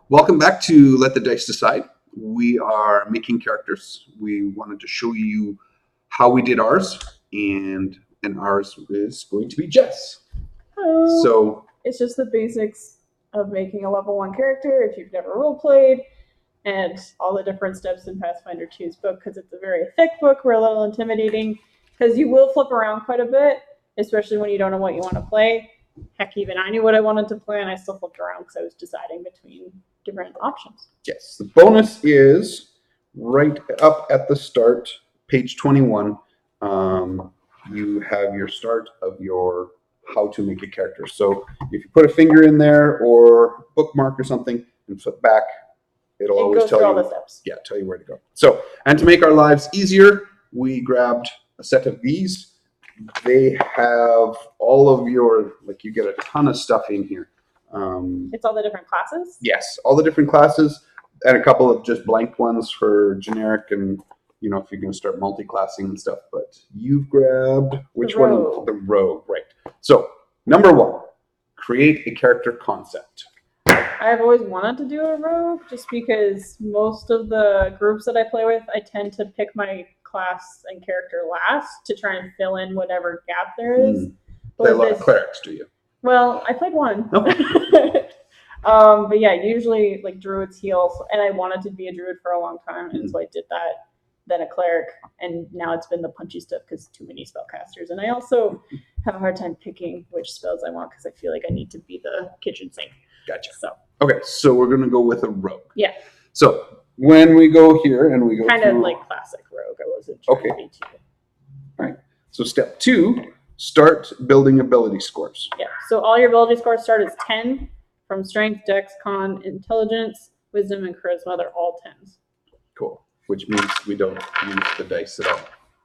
Welcome back to Let the Dice Decide. We are making characters. We wanted to show you how we did ours, and ours is going to be Jess. Hello. So it's just the basics of making a level 1 character if you've never role played, and all the different steps in Pathfinder 2's book, because it's a very thick book. We're a little intimidating because you will flip around quite a bit, especially when you don't know what you want to play. Heck, even I knew what I wanted to play, and I still flipped around because I was deciding between different options. Yes, the bonus is right up at the start, page 21. You have your start of your how to make a character. So if you put a finger in there or bookmark or something and flip back, it'll always tell you all the steps. Yeah, tell you where to go. So, and to make our lives easier, we grabbed a set of these. They have all of your, like, you get a ton of stuff in here. It's all the different classes? Yes, all the different classes, and a couple of just blank ones for generic and, you know, if you're going to start multi-classing and stuff. But you've grabbed which one? The rogue, right. So, number 1, create a character concept. I've always wanted to do a rogue just because most of the groups that I play with, I tend to pick my class and character last to try and fill in whatever gap there is. Play a lot of clerics, do you? Well, I played one. Okay. But yeah, usually like druids heal, and I wanted to be a druid for a long time, and so I did that. Then a cleric, and now it's been the punchy stuff because too many spellcasters. And I also have a hard time picking which spells I want because I feel like I need to be the kitchen sink. Gotcha. So okay, so we're gonna go with a rogue. Yeah. So when we go here and we go kind of like classic rogue, I wasn't trying to be too. All right. So step 2, start building ability scores. Yeah. So all your ability scores start as 10 from strength, dex, con, intelligence, wisdom, and charisma. They're all 10s. Cool. Which means we don't use the dice at all.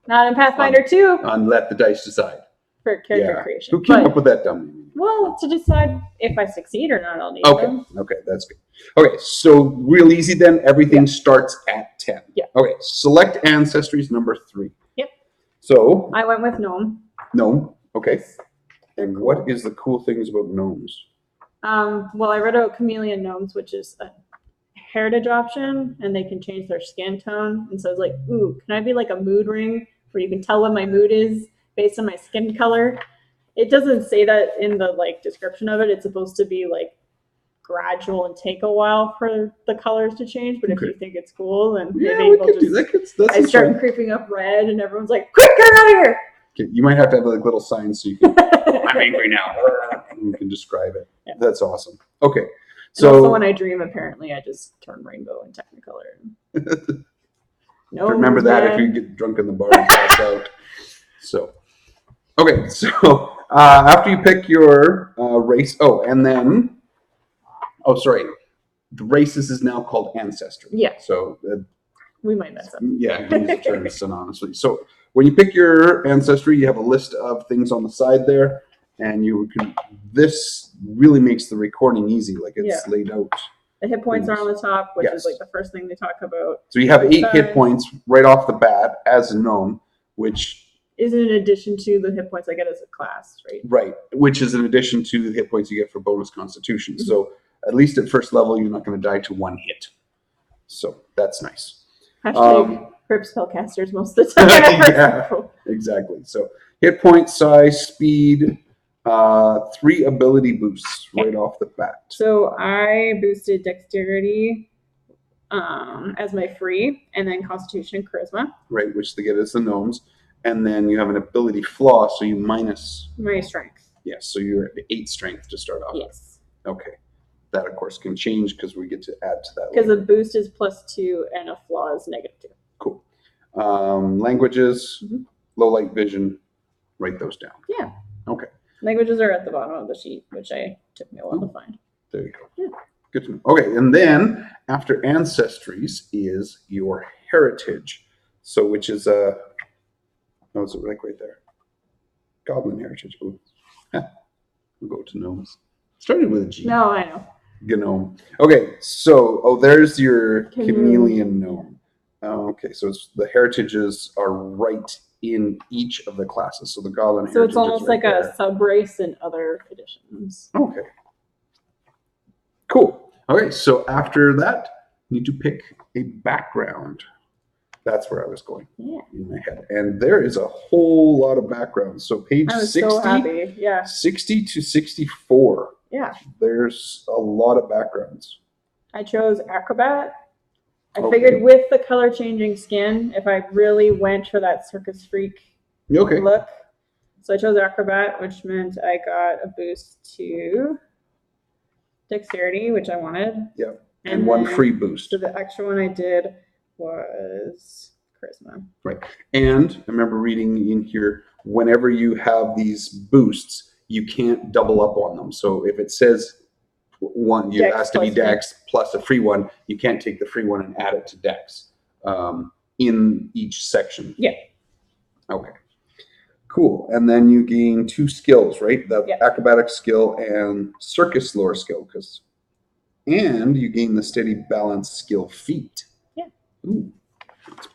Not in Pathfinder 2. On Let the Dice Decide. For character creation. Who came up with that dumb name? Well, to decide if I succeed or not, I'll need them. Okay, that's good. Okay, so real easy then. Everything starts at 10. Yeah. Okay, select Ancestry's number 3. Yep. So I went with Gnome. Gnome. Okay. And what is the cool things about gnomes? Well, I read about chameleon gnomes, which is a heritage option, and they can change their skin tone. And so I was like, ooh, can I be like a mood ring where you can tell what my mood is based on my skin color? It doesn't say that in the like description of it. It's supposed to be like gradual and take a while for the colors to change. But if you think it's cool, then maybe we'll just. Do that. I start creeping up red, and everyone's like, "Quick, get out of here!" Okay, you might have to have like little signs so you can. I'm angry now. You can describe it. Yeah. That's awesome. Okay. So also when I dream, apparently I just turn rainbow and Technicolor. No, remember that if you get drunk in the bar and pass out. So, okay. So after you pick your race, the races is now called Ancestry. Yeah. So we might mess up. Yeah, use the term synonymously. So when you pick your Ancestry, you have a list of things on the side there. And this really makes the recording easy. Like it's laid out. The hit points are on the top, which is like the first thing they talk about. So you have 8 hit points right off the bat as a gnome, which is in addition to the hit points I get as a class, right? Right, which is in addition to the hit points you get for bonus constitution. Mm-hmm. So at least at first level, you're not going to die to 1 hit. So that's nice. Hashtag crip spellcasters most of the time. Yeah, exactly. So hit point, size, speed. 3 ability boosts right off the bat. So I boosted dexterity as my free, and then constitution and charisma. Right, which they get as the gnomes. And then you have an ability flaw, so you minus... my strength. Yes, so you're at 8 strength to start off. Yes. Okay. That, of course, can change because we get to add to that. Because a boost is +2 and a flaw is -2. Cool. Languages, low light vision, write those down. Yeah. Okay. Languages are at the bottom of the sheet, which took me a while to find. There you go. Yeah. Good to know. Okay, and then after Ancestries is your heritage. So which is it's like right there. Goblin heritage. Ooh. We'll go to gnomes. Started with a G. No, I know. Gnome. Okay, so there's your chameleon gnome. Okay, so the heritages are right in each of the classes. So the goblin heritage. So it's almost like a sub race in other editions. Okay. Cool. Okay, so after that, you need to pick a background. That's where I was going Yeah. in my head. And there is a whole lot of backgrounds. So page I was 60, so happy. Yeah. 60 to 64. Yeah. There's a lot of backgrounds. I chose Acrobat. I Okay. figured with the color changing skin, if I really went for that circus freak Okay. look. So I chose Acrobat, which meant I got a boost to Dexterity, which I wanted. Yep. And one then- free boost. So the extra one I did was Charisma. Right. And I remember reading in here, whenever you have these boosts, you can't double up on them. So if it says one, it Dex has to be plus free. Dex plus a free one, you can't take the free one and add it to Dex in each section. Yeah. Okay. Cool. And then you gain 2 skills, right? The Yeah. acrobatic skill and circus lore skill. And you gain the steady balance skill feat. Yeah. Ooh, that's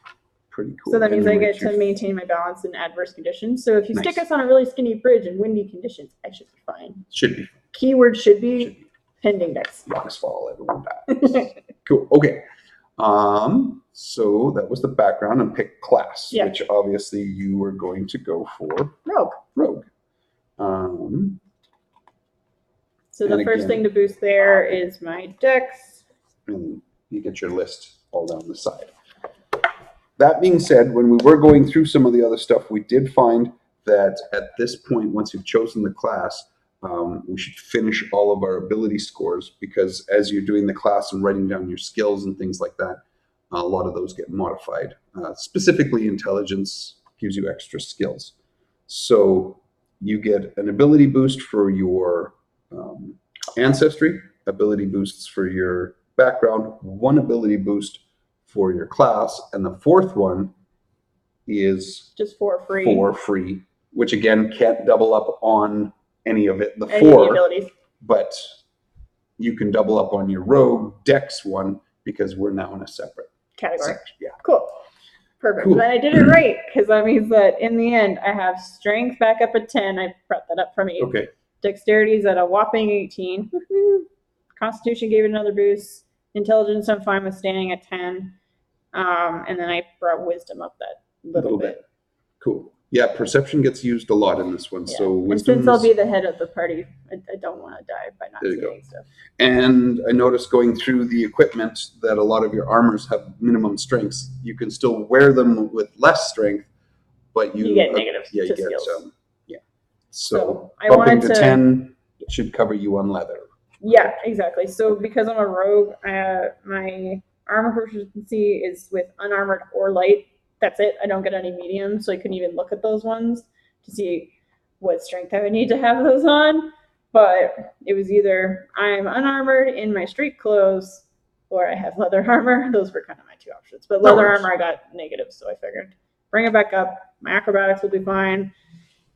pretty cool. So that means I And get raise to your- maintain my balance in adverse conditions. So if you stick Nice. us on a really skinny bridge in windy conditions, I should be fine. Should be. Keyword should be Should be. pending Dex. Rocks fall, everyone dies. Cool. Okay. So that was the background and pick class, Yeah. which obviously you were going to go for Rogue. rogue. So the And first again- thing to boost there is my Dex. And you get your list all down the side. That being said, when we were going through some of the other stuff, we did find that at this point, once you've chosen the class, we should finish all of our ability scores, because as you're doing the class and writing down your skills and things like that, a lot of those get modified. Specifically, intelligence gives you extra skills. So you get an ability boost for your ancestry, ability boosts for your background, 1 ability boost for your class, and the 4th one is Just for free. 4 free, which again can't double up on any of it. The Any of the 4, abilities. but you can double up on your rogue Dex one because we're now in a separate Category. section. Yeah. Cool. Perfect. Cool. Then I did it right, because that means that in the end I have strength back up at 10. I brought that up from 8. Okay. Dexterity is at a whopping 18. Woohoo. Constitution gave it another boost. Intelligence I'm fine with staying at 10. And then I brought wisdom up that little bit. Cool. Yeah, perception gets used a lot in this one. Yeah. So And wisdom since I'll is- be the head of the party, I don't want to die by not There you go. seeing stuff. And I noticed going through the equipment that a lot of your armors have minimum strengths. You can still wear them with less strength, but You get negatives yeah, you to get skills. yeah. So So I bumping wanted to to 10 should cover you on leather. Yeah, exactly. So because I'm a rogue, my armor proficiency is with unarmored or light. That's it. I don't get any medium, so I couldn't even look at those ones to see what strength I would need to have those on. But it was either I'm unarmored in my street clothes or I have leather armor. Those were kind of my 2 options. But leather works. armor, I got negatives, so I figured bring it back up. My acrobatics will be fine.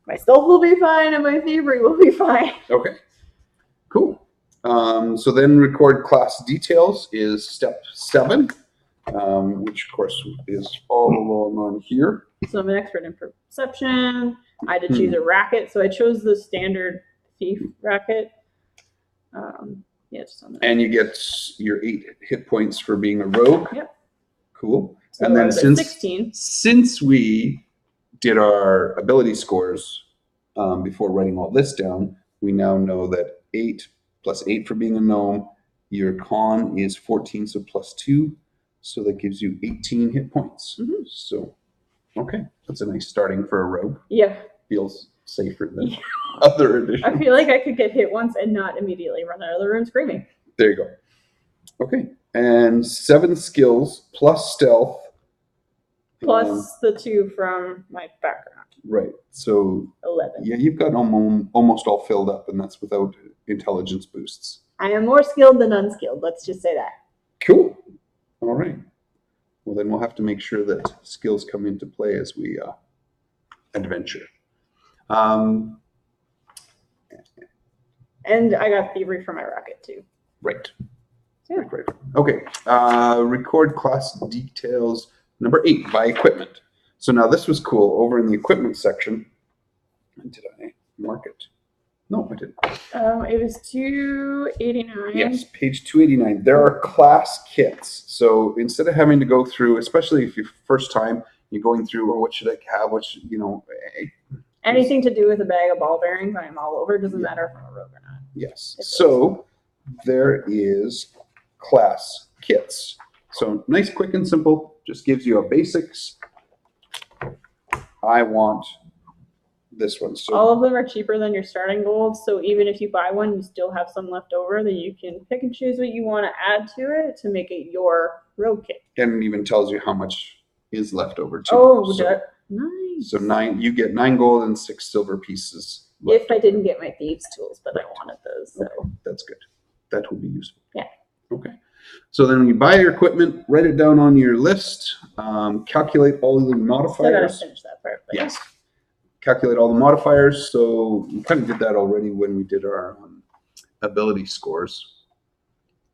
My stealth will be fine, and my thievery will be fine. Okay. Cool. So then record class details is step 7, which of course is all along on here. So I'm an expert in perception. I had to choose a racket, so I chose the standard thief racket. Yeah, just on there. And you get your 8 hit points for being a rogue. Yep. Cool. So And I then was at since 16. since we did our ability scores before writing all this down, we now know that 8 plus 8 for being a gnome, your con is 14, so plus 2. So that gives you 18 hit points. Mhm. So, okay. That's a nice starting for a rogue. Yeah, Feels safer than other editions. I feel like I could get hit once and not immediately run out of the room screaming. There you go. Okay. And 7 skills plus stealth. Plus the 2 from my background. Right. So 11. yeah, you've got almost all filled up, and that's without intelligence boosts. I am more skilled than unskilled. Let's just say that. Cool. All right. Well, then we'll have to make sure that skills come into play as we adventure. And I got thievery for my rocket too. Right. Yeah. Right. Okay. Record class details number 8 by equipment. So now this was cool. Over in the equipment section, did I mark it? No, I didn't. It was 289. Yes, page 289. There are class kits. So instead of having to go through, especially if you're first time, you're going through, oh, what should I have? Anything to do with a bag of ball bearings, I am all over. Doesn't matter if I'm a rogue or not. Yes. So there is class kits. So nice, quick, and simple. Just gives you a basics. I want this one. So all of them are cheaper than your starting gold. So even if you buy one, you still have some left over that you can pick and choose what you want to add to it to make it your rogue kit. And it even tells you how much is left over too. Oh, so, nice. So you get 9 gold and 6 silver pieces. If I didn't get my thieves tools, but I wanted those. So okay, that's good. That will be useful. Yeah. Okay. So then when you buy your equipment, write it down on your list. Calculate all the modifiers. Still gotta finish that part. But yes. Calculate all the modifiers. So we kind of did that already when we did our ability scores.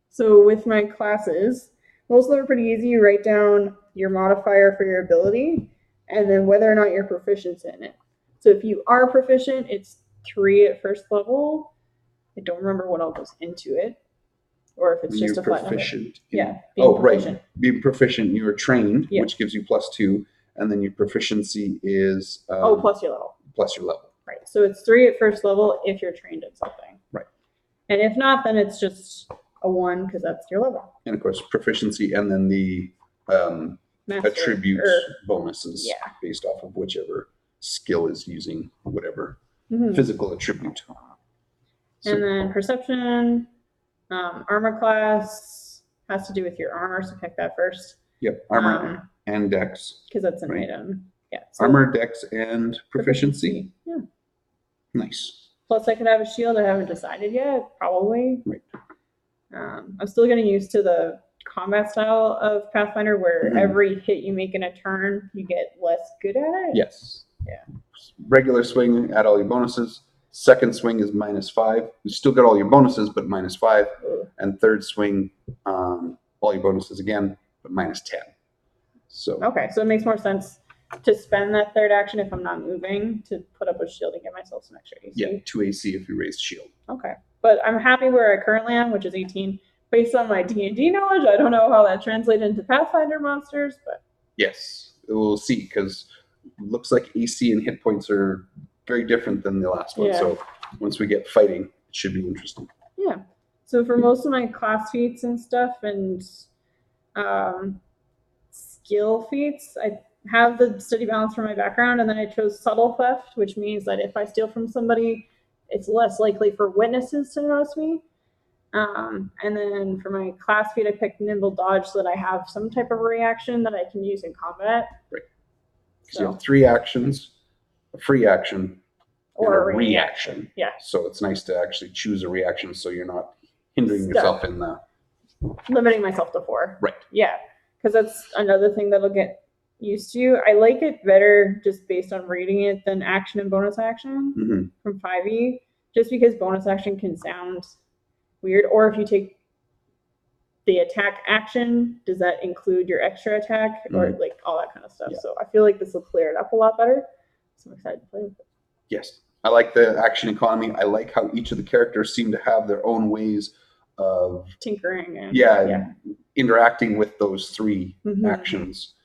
So with my classes, most of them are pretty easy. You write down your modifier for your ability and then whether or not you're proficient in it. So if you are proficient, it's 3 at first level. I don't remember what all goes into it. Or if it's just a flat number. Yeah. Right. Being proficient, you are trained, yeah. which gives you +2. And then your proficiency is plus your level. Plus your level. Right. So it's 3 at first level if you're trained in something. Right. And if not, then it's just a 1 because that's your level. And of course, proficiency and then the attribute bonuses based off of whichever skill is using whatever physical attribute. And then perception, armor class has to do with your armor, so pick that first. Yep, armor and dex. Because that's an item. Yeah. So armor, dex, and proficiency. Yeah. Nice. Plus, I could have a shield. I haven't decided yet. Probably. Right. I'm still getting used to the combat style of Pathfinder, where every hit you make in a turn, you get less good at it. Yes. Yeah. Regular swing, add all your bonuses. Second swing is -5. You still get all your bonuses, but -5. Ooh. And third swing, all your bonuses again, but -10. So okay, so it makes more sense to spend that third action if I'm not moving to put up a shield and get myself some extra AC. Yeah, 2 AC if you raise shield. Okay, but I'm happy where I currently am, which is 18. Based on my D&D knowledge, I don't know how that translated into Pathfinder monsters, but yes, we'll see because it looks like AC and hit points are very different than the last one. Yeah. So once we get fighting, it should be interesting. Yeah. So for most of my class feats and stuff and skill feats, I have the steady balance for my background, and then I chose subtle theft, which means that if I steal from somebody, it's less likely for witnesses to notice me. And then for my class feat, I picked nimble dodge so that I have some type of reaction that I can use in combat. Right. So you have 3 actions, a free action, or a reaction. Yeah. So it's nice to actually choose a reaction so you're not hindering yourself in the... Limiting myself to 4. Right. Yeah. Because that's another thing that'll get used to. I like it better just based on reading it than action and bonus action from 5e, just because bonus action can sound weird. Or if you take the attack action, does that include your extra attack or like all that kind of stuff? Yeah. So I feel like this will clear it up a lot better. So I'm excited to play with it. Yes. I like the action economy. I like how each of the characters seem to have their own ways of tinkering and interacting with those 3 actions.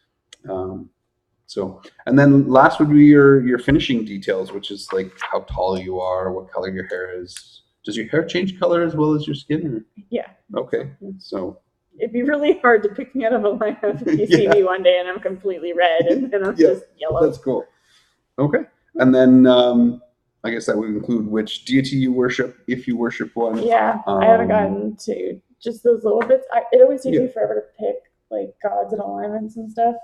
So, and then last would be your finishing details, which is like how tall you are, what color your hair is. Does your hair change color as well as your skin? Or? Yeah. Okay. So it'd be really hard to pick me out of a lineup if you see me one day and I'm completely red and I'm just yellow. That's cool. Okay. And then I guess that would include which deity you worship, if you worship one. Yeah, I haven't gotten to just those little bits. It always takes me forever to pick like gods and alignments and stuff.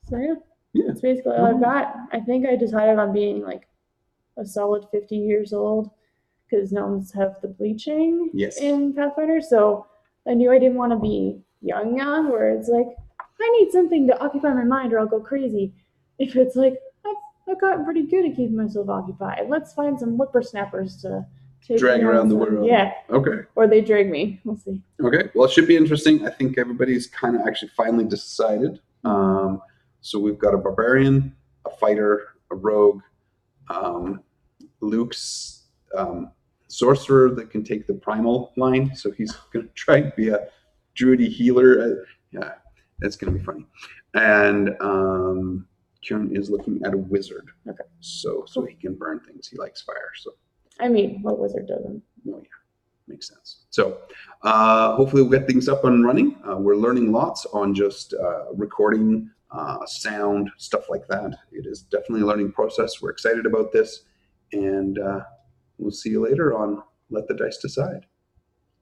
So that's basically all I've got. I think I decided on being like a solid 50 years old because gnomes have the bleaching in Pathfinder. So I knew I didn't want to be young, where it's like, I need something to occupy my mind or I'll go crazy. If it's like, I've gotten pretty good at keeping myself occupied. Let's find some whippersnappers to take drag around the world. Yeah. Okay. Or they drag me. We'll see. Okay. Well, it should be interesting. I think everybody's kind of actually finally decided. So we've got a barbarian, a fighter, a rogue. Luke's sorcerer that can take the primal line. So he's going to try and be a druidy healer. Yeah, that's going to be funny. And Kieran is looking at a wizard. Okay. So he can burn things. He likes fire. So I mean, what wizard doesn't? oh yeah, makes sense. So hopefully we'll get things up and running. We're learning lots on just recording, sound, stuff like that. It is definitely a learning process. We're excited about this, and we'll see you later on Let the Dice Decide.